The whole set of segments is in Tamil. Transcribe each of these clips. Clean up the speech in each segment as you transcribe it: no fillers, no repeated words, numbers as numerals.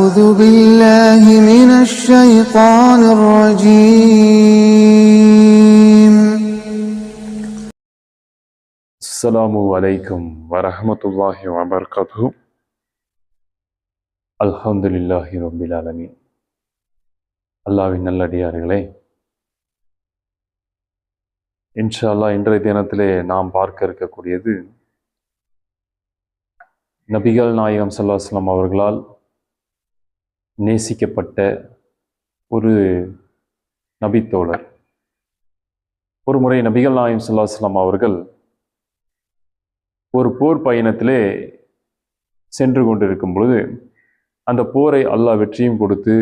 أعوذ بالله من الشيطان الرجيم. السلام عليكم ورحمة الله وبركاته. الحمد لله رب العالمين. அல்லாஹ்வின் நல்லடியார்களே, இன்ஷா அல்லாஹ் இன்றைய தினத்திலே நாம் பார்க்க இருக்கக்கூடியது நபிகள் நாயகம் ஸல்லல்லாஹு அலைஹி வஸல்லம் அவர்களால் நேசிக்கப்பட்ட ஒரு நபித்தோழர். ஒரு முறை நபிகள் நாயகம் ஸல்லல்லாஹு அலைஹி வஸல்லம் அவர்கள் ஒரு போர் பயணத்திலே சென்று கொண்டிருக்கும் பொழுது அந்த போரை அல்லாஹ் வெற்றியும் கொடுத்து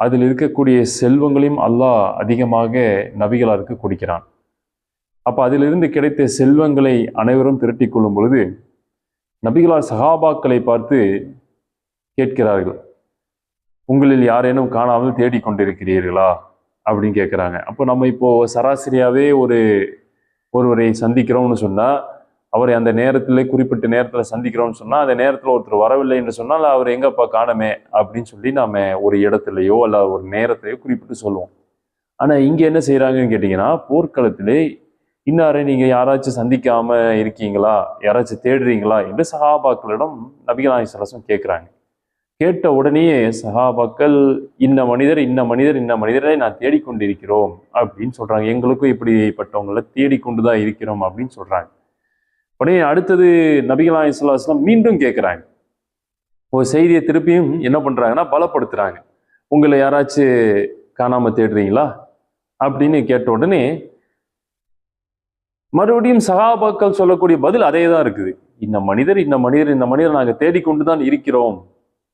அதில் இருக்கக்கூடிய செல்வங்களையும் அல்லாஹ் அதிகமாக நபிகளாருக்கு கொடுக்கிறான். அப்போ அதிலிருந்து கிடைத்த செல்வங்களை அனைவரும் திரட்டி கொள்ளும் பொழுது நபிகளார் சஹாபாக்களை பார்த்து கேட்கிறார்கள், உங்களில் யாரேனும் காணாமல் தேடிக்கொண்டிருக்கிறீர்களா அப்படின்னு கேட்குறாங்க. அப்போ நம்ம இப்போது சராசரியாகவே ஒருவரை சந்திக்கிறோம்னு சொன்னால், அவரை அந்த நேரத்தில் குறிப்பிட்ட நேரத்தில் சந்திக்கிறோம்னு சொன்னால், அந்த நேரத்தில் ஒருத்தர் வரவில்லை என்று சொன்னால் அவர் எங்கப்பா காணமே அப்படின்னு சொல்லி நாம் ஒரு இடத்துலையோ அல்ல ஒரு நேரத்தையோ குறிப்பிட்டு சொல்லுவோம். ஆனால் இங்கே என்ன செய்கிறாங்கன்னு கேட்டிங்கன்னா, போர்க்களத்திலே இன்னாரை நீங்கள் யாராச்சும் சந்திக்காமல் இருக்கீங்களா, யாராச்சும் தேடுறீங்களா என்று சஹாபாக்களிடம் நபிகள் நாயகம் ஸல்லல்லாஹு அலைஹி வஸல்லம் கேட்குறாங்க. கேட்ட உடனேயே சஹாபாக்கள் இன்ன மனிதரை நான் தேடிக்கொண்டிருக்கிறோம் அப்படின்னு சொல்கிறாங்க. எங்களுக்கும் இப்படிப்பட்டவங்களை தேடிக்கொண்டு தான் இருக்கிறோம் அப்படின்னு சொல்கிறாங்க. உடனே அடுத்தது நபிகள் நாயகம் ஸல்லல்லாஹு அலைஹி வஸல்லம் மீண்டும் கேட்குறாங்க. ஒரு செய்தியை திருப்பியும் என்ன பண்ணுறாங்கன்னா பலப்படுத்துகிறாங்க. உங்களை யாராச்சும் காணாமல் தேடுறீங்களா அப்படின்னு கேட்ட உடனே மறுபடியும் சஹாபாக்கள் சொல்லக்கூடிய பதில் அதே தான் இருக்குது. இந்த மனிதர் நாங்கள் தேடிக்கொண்டு தான் இருக்கிறோம்.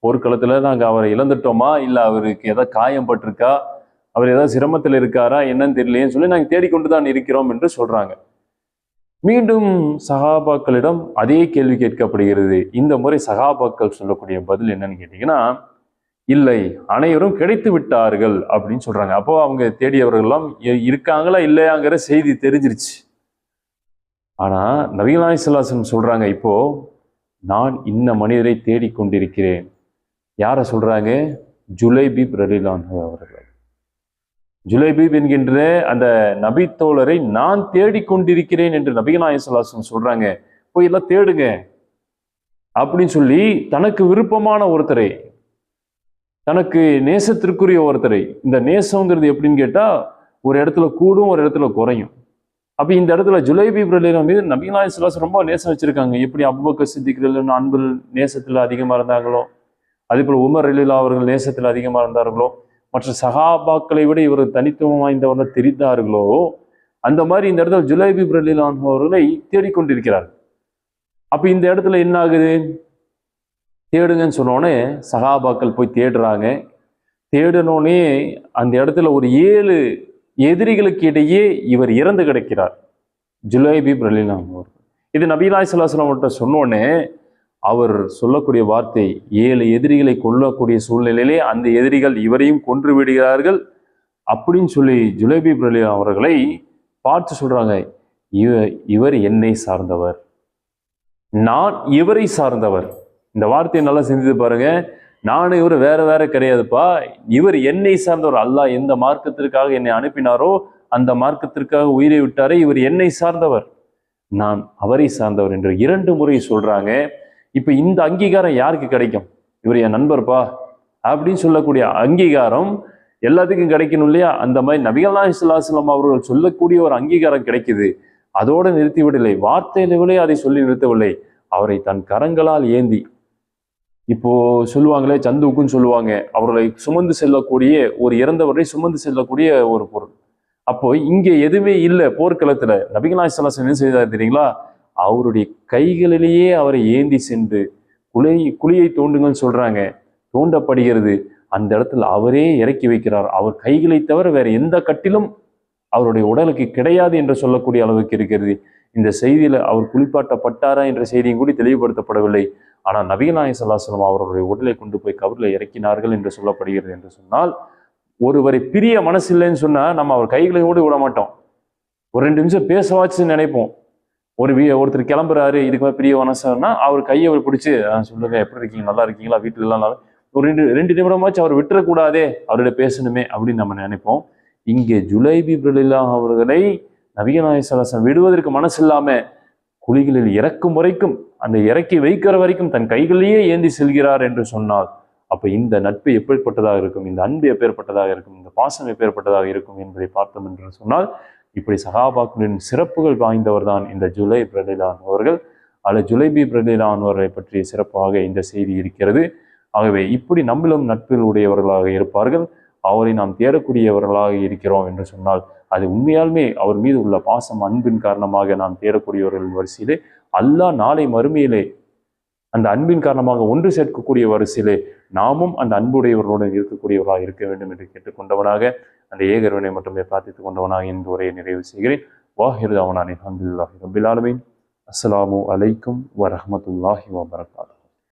போர்க்களத்தில் நாங்கள் அவரை இழந்துட்டோமா, இல்லை அவருக்கு ஏதாவது காயப்பட்டிருக்கா, அவர் ஏதாவது சிரமத்தில் இருக்காரா என்னன்னு தெரியலையேன்னு சொல்லி நாங்கள் தேடிக்கொண்டு தான் இருக்கிறோம் என்று சொல்றாங்க. மீண்டும் சஹாபாக்களிடம் அதே கேள்வி கேட்கப்படுகிறது. இந்த முறை சஹாபாக்கள் சொல்லக்கூடிய பதில் என்னன்னு கேட்டீங்கன்னா, இல்லை, அனைவரும் கிடைத்து விட்டார்கள் அப்படின்னு சொல்றாங்க. அப்போ அவங்க தேடியவர்கள்லாம் இருக்காங்களா இல்லையாங்கிற செய்தி தெரிஞ்சிருச்சு. ஆனா நபிகள் நாயகம் ஸல்லல்லாஹு அலைஹி வஸல்லம் சொல்றாங்க, இப்போ நான் இன்ன மனிதரை தேடிக்கொண்டிருக்கிறேன். யாரை சொல்றாங்க? ஜுலைபீப் ரலியல்லாஹு அன்ஹு அவர்கள். ஜுலைபீப் என்கின்ற அந்த நபி தோழரை நான் தேடிக்கொண்டிருக்கிறேன் என்று நபிகள் நாயகம் ஸல்லல்லாஹு அலைஹி வஸல்லம் சொல்றாங்க. போய் எல்லாம் தேடுங்க அப்படின்னு சொல்லி தனக்கு விருப்பமான ஒருத்தரை, தனக்கு நேசத்திற்குரிய ஒருத்தரை, இந்த நேசங்கிறது எப்படின்னு கேட்டா ஒரு இடத்துல கூடும் ஒரு இடத்துல குறையும். அப்போ இந்த இடத்துல ஜுலைபீப் ரலியல்லாஹு மீது நபிகள் நாயகம் ஸல்லல்லாஹு அலைஹி வஸல்லம் ரொம்ப நேசம் வச்சிருக்காங்க. எப்படி அபூபக்கர் சித்திக் ரலியல்லாஹு அன்பு நேசத்தில் அதிகமாக இருந்தாங்களோ, அதே போல் உமர் ரலியல்லாஹு அவர்கள் நேசத்தில் அதிகமாக இருந்தார்களோ, மற்ற சஹாபாக்களை விட இவர் தனித்துவம் வாய்ந்தவர்கள் தெரிந்தார்களோ, அந்த மாதிரி இந்த இடத்துல ஜுலைபீப் ரலியல்லாஹு அவர்களை தேடிக்கொண்டிருக்கிறார். அப்போ இந்த இடத்துல என்ன ஆகுது? தேடுங்கன்னு சொன்னோடனே சஹாபாக்கள் போய் தேடுறாங்க. தேடினோடனே அந்த இடத்துல ஒரு 7 எதிரிகளுக்கு இடையே இவர் இறந்து கிடக்கிறார், ஜுலைபீப் ரலியல்லாஹு அவர்கள். இது நபிகள் நாயகம் ஸல்லல்லாஹு அலைஹி வஸல்லம் அவர்கிட்ட சொன்னோடனே அவர் சொல்லக்கூடிய வார்த்தை, 7 எதிரிகளை கொல்லக்கூடிய சூழ்நிலையிலே அந்த எதிரிகள் இவரையும் கொன்று விடுகிறார்கள் அப்படின்னு சொல்லி ஜுலைபீப் ரலியல்லாஹு அவர்களை பார்த்து சொல்றாங்க, இவர் என்னை சார்ந்தவர், நான் இவரை சார்ந்தவர். இந்த வார்த்தையை நல்லா சிந்தித்து பாருங்க. நானும் இவர் வேற கிடையாதுப்பா, இவர் என்னை சார்ந்தவர். அல்லாஹ் எந்த மார்க்கத்திற்காக என்னை அனுப்பினாரோ அந்த மார்க்கத்திற்காக உயிரை விட்டாரே, இவர் என்னை சார்ந்தவர், நான் அவரை சார்ந்தவர் என்று 2 முறை சொல்றாங்க. இப்ப இந்த அங்கீகாரம் யாருக்கு கிடைக்கும்? இவர் என் நண்பர்ப்பா அப்படின்னு சொல்லக்கூடிய அங்கீகாரம் எல்லாத்துக்கும் கிடைக்கணும் இல்லையா? அந்த மாதிரி நபிகள் நாயகம் ஸல்லல்லாஹு அலைஹி வஸல்லம் அவர்கள் சொல்லக்கூடிய ஒரு அங்கீகாரம் கிடைக்குது. அதோடு நிறுத்திவிடவில்லை, வார்த்தையிலே அதை சொல்லி நிறுத்தவில்லை, அவரை தன் கரங்களால் ஏந்தி, இப்போ சொல்லுவாங்களே சந்துக்குன்னு சொல்லுவாங்க, அவர்களை சுமந்து செல்லக்கூடிய ஒரு இறந்தவரை சுமந்து செல்லக்கூடிய ஒரு பொருள். அப்போ இங்கே எதுவுமே இல்லை போர்க்களத்துல. நபிகள் நாயகம் ஸல்லல்லாஹு அலைஹி வஸல்லம் என்ன செய்தார் தெரியுங்களா? அவருடைய கைகளிலேயே அவரை ஏந்தி சென்று குழியை தோண்டுங்கன்னு சொல்றாங்க, தோண்டப்படுகிறது. அந்த இடத்துல அவரே இறக்கி வைக்கிறார். அவர் கைகளை தவிர வேற எந்த கட்டிலும் அவருடைய உடலுக்கு கிடையாது என்று சொல்லக்கூடிய அளவுக்கு இருக்கிறது. இந்த செய்தியில அவர் குளிப்பாட்டப்பட்டாரா என்ற செய்தியும் கூட தெளிவுபடுத்தப்படவில்லை. ஆனால் நபிகள் நாயகம் ஸல்லல்லாஹு அலைஹி வஸல்லம் அவருடைய உடலை கொண்டு போய் கபரில் இறக்கினார்கள் என்று சொல்லப்படுகிறது. என்று சொன்னால், ஒருவரை பிரிய மனசு இல்லைன்னு சொன்னா நம்ம அவர் கைகளை கூட விட மாட்டோம். ஒரு 2 நிமிஷம் பேசவாச்சுன்னு நினைப்போம். ஒருத்தர் கிளம்புறாரு, இதுக்கு மேலே பிரிய மனசுன்னா அவர் கையை பிடிச்சி சொல்லுங்க, எப்படி இருக்கீங்க, நல்லா இருக்கீங்களா, வீட்டுல எல்லாம் நல்லா, ஒரு ரெண்டு நிமிடமாச்சும் அவர் விட்டுறக்கூடாதே, அவர்கிட்ட பேசணுமே அப்படின்னு நம்ம நினைப்போம். இங்கே ஜுலைபீப் ரலியல்லாஹு அவர்களை நபிகள் நாயகம் ஸல்லல்லாஹு அலைஹி வஸல்லம் விடுவதற்கு மனசு இல்லாம குழிகளில் இறக்கும் வரைக்கும், அந்த இறக்கி வைக்கிற வரைக்கும் தன் கைகளிலேயே ஏந்தி செல்கிறார் என்று சொன்னால், அப்ப இந்த நட்பு எப்பேற்பட்டதாக இருக்கும், இந்த அன்பு எப்பேற்பட்டதாக இருக்கும், இந்த பாசம் எப்பேற்பட்டதாக இருக்கும் என்பதை பார்த்தோம் என்று சொன்னால், இப்படி சஹாபாக்களின் சிறப்புகள் வாய்ந்தவர் தான் இந்த ஜுலைப் ரலியல்லாஹு அவர்கள். ஜுலைபீப் ரலியல்லாஹு அவர்களை பற்றி சிறப்பாக இந்த செய்தி இருக்கிறது. ஆகவே இப்படி நம்மளும் நட்பில் உடையவர்களாக இருப்பார்கள், அவரை நாம் தேடக்கூடியவர்களாக இருக்கிறோம் என்று சொன்னால், அது உண்மையாலுமே அவர் மீது உள்ள பாசம் அன்பின் காரணமாக நாம் தேடக்கூடியவர்கள் வரிசையிலே, அல்லாஹ் நாளை மறுமையிலே அந்த அன்பின் காரணமாக ஒன்று சேர்க்கக்கூடிய வரிசையிலே நாமும் அந்த அன்புடையவர்களுடன் இருக்கக்கூடியவர்களாக இருக்க வேண்டும் என்று கேட்டுக்கொண்டவனாக, அந்த ஏகர்வனை மட்டுமே பிரார்த்தித்துக் கொண்டவனாக இந்த உரையை நிறைவு செய்கிறேன். வாஹிர் தாவனான் அல்ஹம்துலில்லாஹி ரப்பில் ஆலமீன். அஸ்ஸலாமு அலைக்கும் வரஹ்மத்துல்லாஹி வபரகாத்துஹு.